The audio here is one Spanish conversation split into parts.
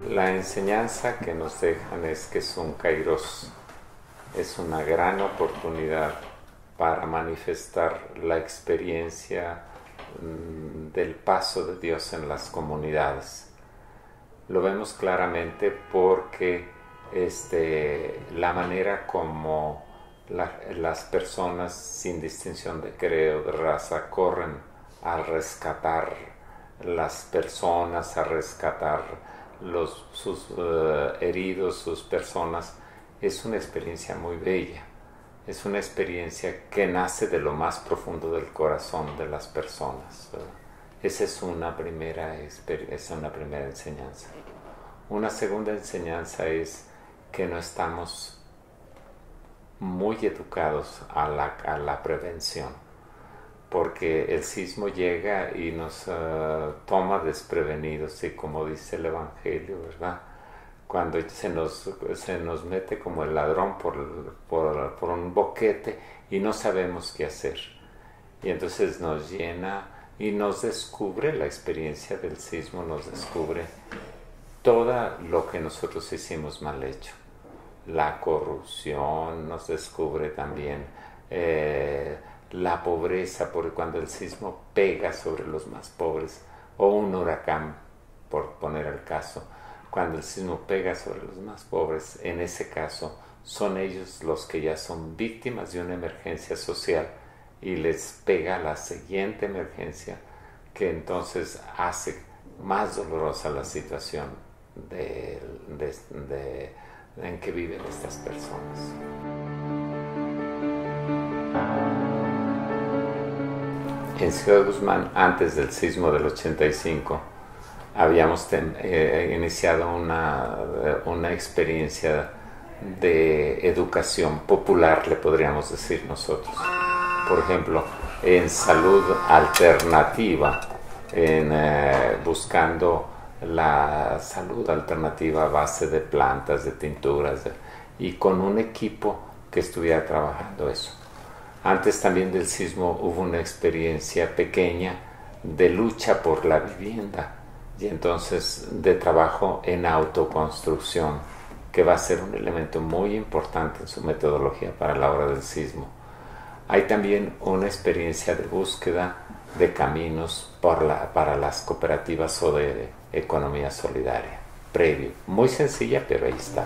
La enseñanza que nos dejan es que es un kairos, es una gran oportunidad para manifestar la experiencia del paso de Dios en las comunidades. Lo vemos claramente porque la manera como las personas sin distinción de credo, de raza, corren a rescatar las personas, a rescatar sus heridos, sus personas, es una experiencia muy bella. Es una experiencia que nace de lo más profundo del corazón de las personas, ¿verdad? Esa es una primera enseñanza. Una segunda enseñanza es que no estamos muy educados a la prevención, porque el sismo llega y nos toma desprevenidos, y como dice el Evangelio, ¿verdad?, cuando se nos mete como el ladrón por un boquete y no sabemos qué hacer. Y entonces nos llena y nos descubre, la experiencia del sismo nos descubre todo lo que nosotros hicimos mal hecho. La corrupción nos descubre también, la pobreza, porque cuando el sismo pega sobre los más pobres, o un huracán, por poner el caso, cuando el sismo pega sobre los más pobres, en ese caso son ellos los que ya son víctimas de una emergencia social y les pega la siguiente emergencia, que entonces hace más dolorosa la situación en que viven estas personas. En Ciudad Guzmán, antes del sismo del 85, habíamos iniciado una experiencia de educación popular, le podríamos decir nosotros. Por ejemplo, en salud alternativa, buscando la salud alternativa a base de plantas, de tinturas, y con un equipo que estuviera trabajando eso. Antes también del sismo hubo una experiencia pequeña de lucha por la vivienda, y entonces de trabajo en autoconstrucción, que va a ser un elemento muy importante en su metodología para la hora del sismo. Hay también una experiencia de búsqueda de caminos para las cooperativas o de economía solidaria, previo. Muy sencilla, pero ahí está.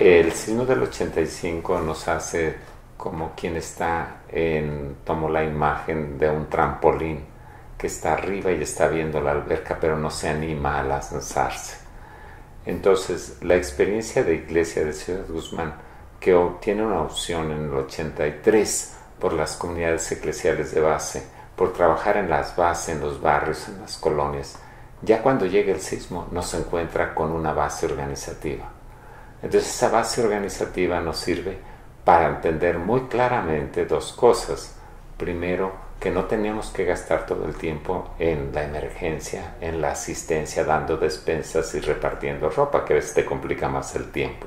El sismo del 85 nos hace como quien tomó la imagen de un trampolín que está arriba y está viendo la alberca, pero no se anima a lanzarse. Entonces, la experiencia de Iglesia de Ciudad Guzmán, que obtiene una opción en el 83 por las comunidades eclesiales de base, por trabajar en las bases, en los barrios, en las colonias, ya cuando llega el sismo nos encuentra con una base organizativa. Entonces, esa base organizativa nos sirve para entender muy claramente dos cosas. Primero, que no teníamos que gastar todo el tiempo en la emergencia, en la asistencia, dando despensas y repartiendo ropa, que a veces te complica más el tiempo,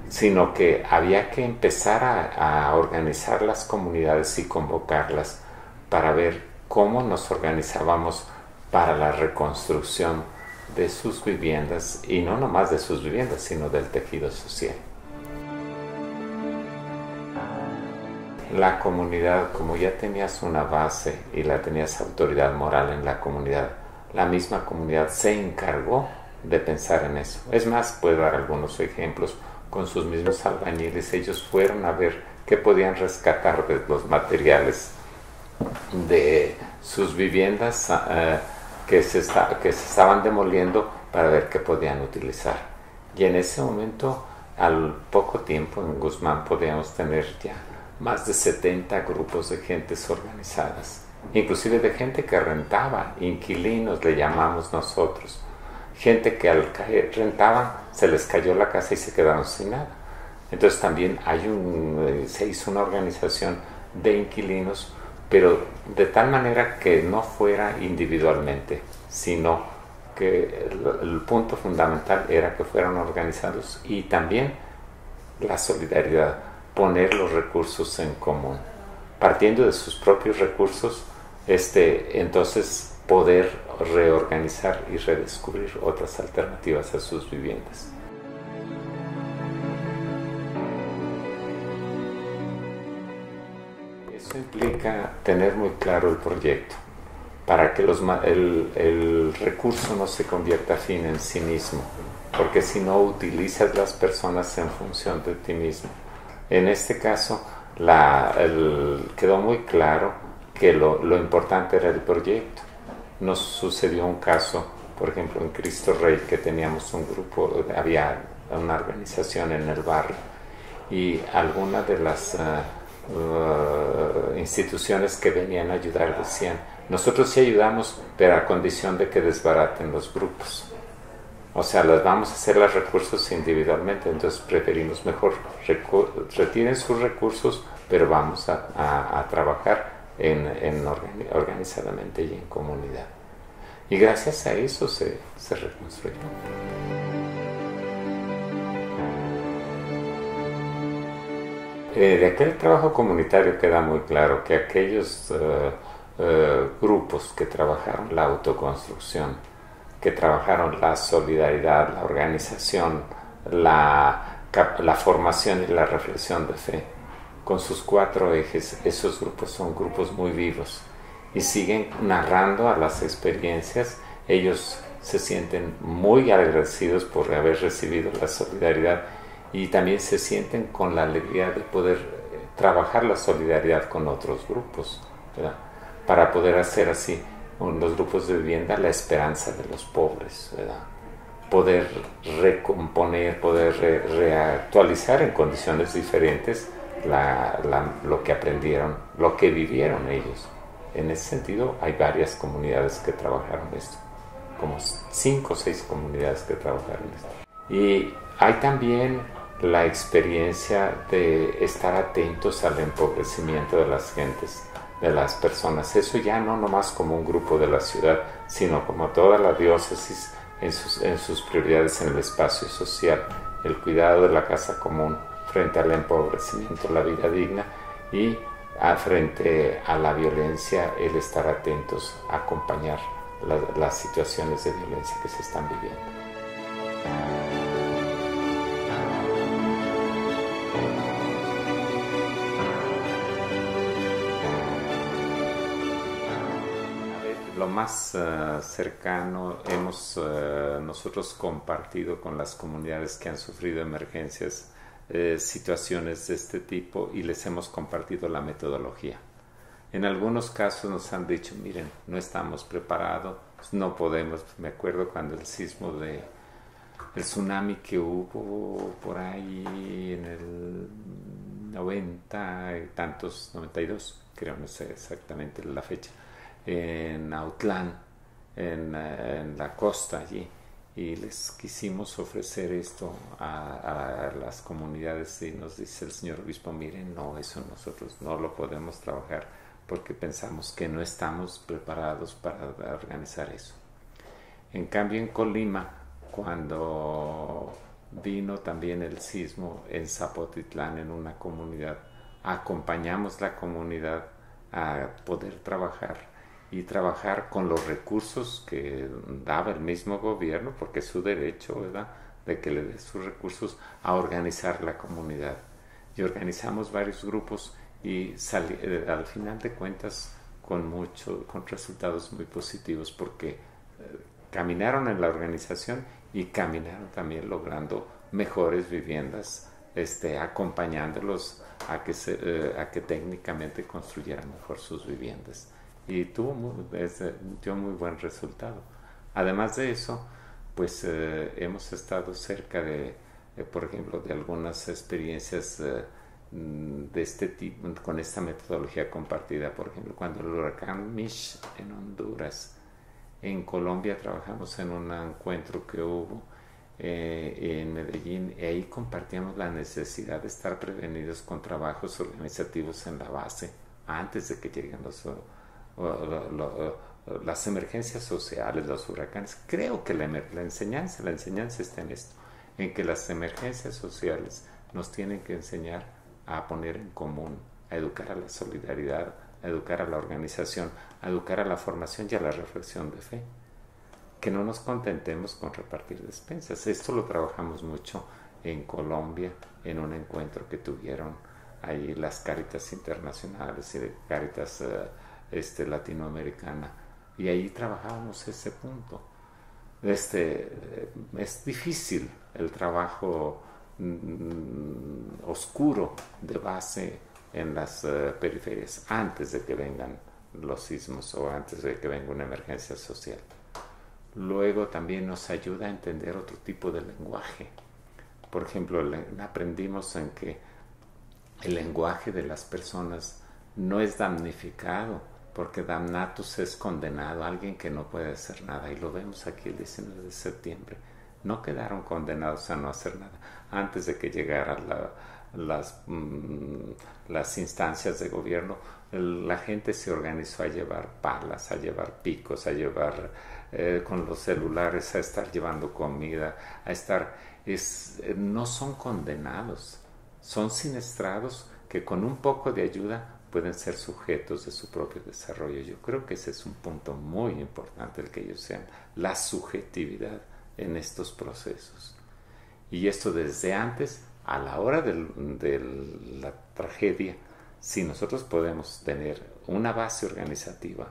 sino que había que empezar a organizar las comunidades y convocarlas para ver cómo nos organizábamos para la reconstrucción de sus viviendas, y no nomás de sus viviendas, sino del tejido social. La comunidad, como ya tenías una base y tenías autoridad moral en la comunidad, la misma comunidad se encargó de pensar en eso. Es más, puedo dar algunos ejemplos. Con sus mismos albañiles, ellos fueron a ver qué podían rescatar de los materiales de sus viviendas que se estaban demoliendo, para ver qué podían utilizar. Y en ese momento, al poco tiempo, en Guzmán podíamos tener ya más de 70 grupos de gentes organizadas, inclusive de gente que rentaba, inquilinos le llamamos nosotros, gente que al rentaban se les cayó la casa y se quedaron sin nada. Entonces también se hizo una organización de inquilinos, pero de tal manera que no fuera individualmente, sino que el punto fundamental era que fueran organizados, y también la solidaridad, poner los recursos en común. Partiendo de sus propios recursos, entonces poder reorganizar y redescubrir otras alternativas a sus viviendas. Eso implica tener muy claro el proyecto para que el recurso no se convierta fin en sí mismo, porque si no utilizas las personas en función de ti mismo. En este caso quedó muy claro que lo importante era el proyecto. Nos sucedió un caso, por ejemplo, en Cristo Rey, que teníamos un grupo, había una organización en el barrio, y algunas de las instituciones que venían a ayudar decían: nosotros sí ayudamos, pero a condición de que desbaraten los grupos. O sea, las vamos a hacer los recursos individualmente, entonces preferimos mejor retiren sus recursos, pero vamos a trabajar organizadamente y en comunidad. Y gracias a eso se reconstruyó. De aquel trabajo comunitario queda muy claro que aquellos grupos que trabajaron la autoconstrucción, que trabajaron la solidaridad, la organización, la formación y la reflexión de fe, con sus 4 ejes, esos grupos son grupos muy vivos y siguen narrando a las experiencias. Ellos se sienten muy agradecidos por haber recibido la solidaridad y también se sienten con la alegría de poder trabajar la solidaridad con otros grupos, ¿verdad? Para poder hacer así los grupos de vivienda la esperanza de los pobres, ¿verdad? Poder recomponer, poder reactualizar en condiciones diferentes lo que aprendieron, lo que vivieron ellos. En ese sentido hay varias comunidades que trabajaron esto, como 5 o 6 comunidades que trabajaron esto. Y hay también la experiencia de estar atentos al empobrecimiento de las gentes, de las personas. Eso ya no nomás como un grupo de la ciudad, sino como toda la diócesis en sus prioridades en el espacio social, el cuidado de la casa común frente al empobrecimiento, la vida digna, y frente a la violencia, el estar atentos a acompañar las situaciones de violencia que se están viviendo. Lo más cercano hemos nosotros compartido con las comunidades que han sufrido emergencias situaciones de este tipo, y les hemos compartido la metodología. En algunos casos nos han dicho: miren, no estamos preparados, no podemos. Me acuerdo cuando el tsunami que hubo por ahí en el 90 y tantos, 92 creo, no sé exactamente la fecha, en Autlán, en la costa allí, y les quisimos ofrecer esto a las comunidades, y nos dice el señor obispo: miren, no, eso nosotros no lo podemos trabajar porque pensamos que no estamos preparados para organizar eso. En cambio, en Colima, cuando vino también el sismo en Zapotitlán, en una comunidad, acompañamos la comunidad a poder trabajar con los recursos que daba el mismo gobierno, porque es su derecho, ¿verdad?, de que le dé sus recursos, a organizar la comunidad. Y organizamos varios grupos y al final de cuentas con resultados muy positivos, porque caminaron en la organización y caminaron también logrando mejores viviendas, acompañándolos a que técnicamente construyeran mejor sus viviendas. Y dio muy buen resultado. Además de eso, pues hemos estado cerca por ejemplo, de algunas experiencias de este tipo, con esta metodología compartida. Por ejemplo, cuando el huracán Mish en Honduras, en Colombia trabajamos en un encuentro que hubo en Medellín, y ahí compartíamos la necesidad de estar prevenidos con trabajos organizativos en la base antes de que lleguen las emergencias sociales, los huracanes. Creo que la enseñanza está en esto, en que las emergencias sociales nos tienen que enseñar a poner en común, a educar a la solidaridad, a educar a la organización, a educar a la formación y a la reflexión de fe. Que no nos contentemos con repartir despensas. Esto lo trabajamos mucho en Colombia, en un encuentro que tuvieron ahí las Cáritas internacionales y de Cáritas latinoamericana. Y ahí trabajábamos ese punto. Es difícil el trabajo oscuro de base en las periferias antes de que vengan los sismos o antes de que venga una emergencia social. Luego también nos ayuda a entender otro tipo de lenguaje. Por ejemplo, aprendimos en que el lenguaje de las personas no es damnificado, porque damnatus es condenado, alguien que no puede hacer nada, y lo vemos aquí el 19 de septiembre. No quedaron condenados a no hacer nada. Antes de que llegaran las instancias de gobierno, la gente se organizó a llevar palas, a llevar picos, a llevar con los celulares, a estar llevando comida, a estar... no son condenados, son siniestrados que con un poco de ayuda pueden ser sujetos de su propio desarrollo. Yo creo que ese es un punto muy importante, el que ellos sean la subjetividad en estos procesos. Y esto desde antes, a la hora de la tragedia, si nosotros podemos tener una base organizativa,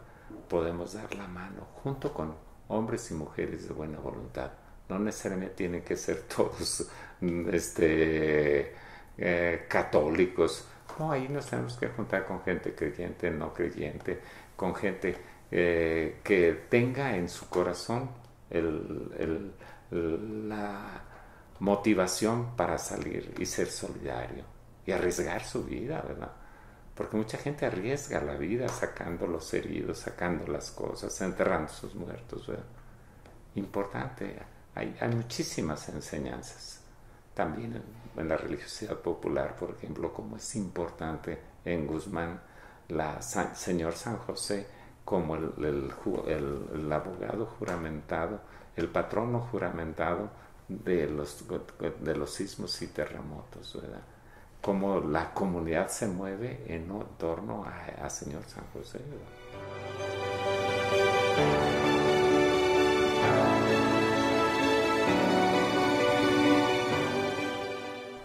podemos dar la mano junto con hombres y mujeres de buena voluntad. No necesariamente tienen que ser todos católicos. No, ahí nos tenemos que juntar con gente creyente, no creyente, con gente que tenga en su corazón la motivación para salir y ser solidario y arriesgar su vida, ¿verdad? Porque mucha gente arriesga la vida sacando los heridos, sacando las cosas, enterrando sus muertos, ¿verdad? Importante, hay muchísimas enseñanzas. También en la religiosidad popular, por ejemplo, como es importante en Guzmán, señor San José, como el abogado juramentado, el patrono juramentado de los sismos y terremotos, ¿verdad? Como la comunidad se mueve en torno a señor San José, ¿verdad?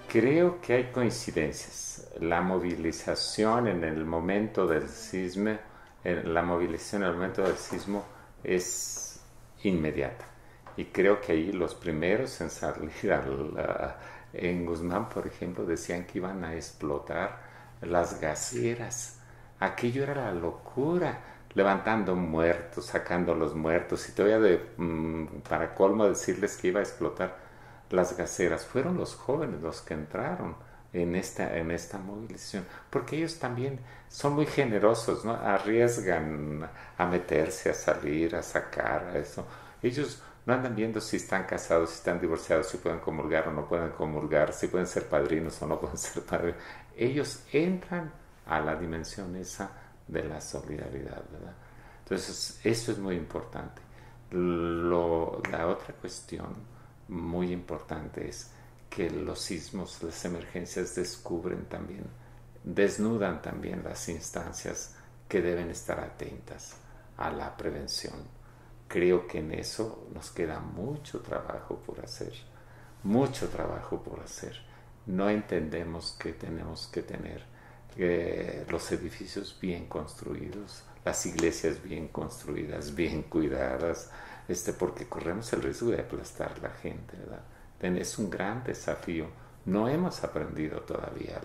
Creo que hay coincidencias. La movilización en el momento del sismo, es inmediata. Y creo que ahí los primeros en salir en Guzmán, por ejemplo, decían que iban a explotar las gaseras. Aquello era la locura, levantando muertos, sacando los muertos, y todavía para colmo decirles que iba a explotar las gaseras. Fueron los jóvenes los que entraron en esta movilización, porque ellos también son muy generosos, ¿no? Arriesgan a meterse, a salir, a sacar, a eso. Ellos no andan viendo si están casados, si están divorciados, si pueden comulgar o no pueden comulgar, si pueden ser padrinos o no pueden ser padrinos. Ellos entran a la dimensión esa de la solidaridad, ¿verdad? Entonces, eso es muy importante. La otra cuestión muy importante es que los sismos, las emergencias desnudan también las instancias que deben estar atentas a la prevención. Creo que en eso nos queda mucho trabajo por hacer, mucho trabajo por hacer. No entendemos que tenemos que tener los edificios bien construidos, las iglesias bien construidas, bien cuidadas, porque corremos el riesgo de aplastar a la gente, ¿verdad? Es un gran desafío. No hemos aprendido todavía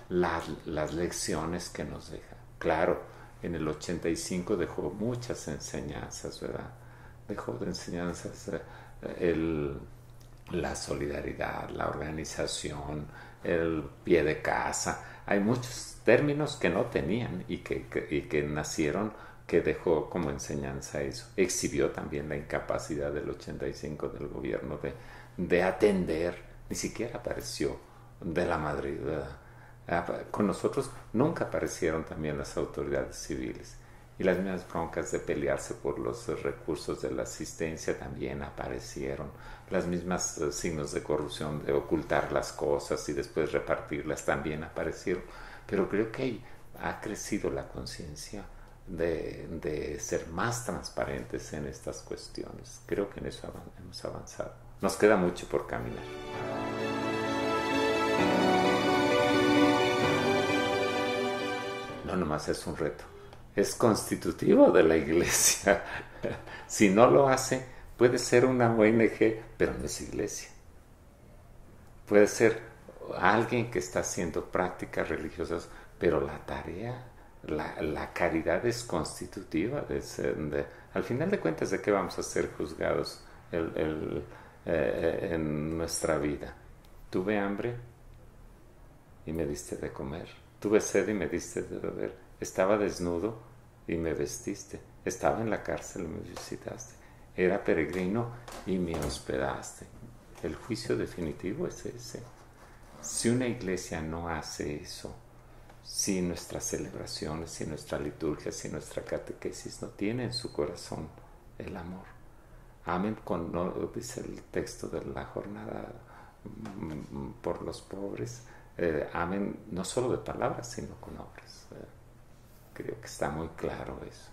las lecciones que nos deja. Claro, en el 85 dejó muchas enseñanzas, ¿verdad? Dejó de enseñanzas la solidaridad, la organización, el pie de casa. Hay muchos términos que no tenían y que nacieron, que dejó como enseñanza eso. Exhibió también la incapacidad del 85 del gobierno de atender, ni siquiera apareció de la Madrid, ¿verdad? Con nosotros nunca aparecieron también las autoridades civiles, y las mismas broncas de pelearse por los recursos de la asistencia también aparecieron, las mismas signos de corrupción, de ocultar las cosas y después repartirlas, también aparecieron. pero creo que ha crecido la conciencia de ser más transparentes en estas cuestiones. Creo que en eso hemos avanzado. Nos queda mucho por caminar. No nomás es un reto, es constitutivo de la iglesia. Si no lo hace, puede ser una ONG, pero no es iglesia. Puede ser alguien que está haciendo prácticas religiosas, pero la tarea, la caridad es constitutiva. Al final de cuentas, ¿de qué vamos a ser juzgados en nuestra vida? Tuve hambre y me diste de comer. Tuve sed y me diste de beber. Estaba desnudo y me vestiste. Estaba en la cárcel y me visitaste. Era peregrino y me hospedaste. El juicio definitivo es ese. Si una iglesia no hace eso, si nuestras celebraciones, si nuestra liturgia, si nuestra catequesis no tiene en su corazón el amor, amen con, no, dice el texto de la jornada por los pobres, amen no solo de palabras, sino con obras. Creo que está muy claro eso.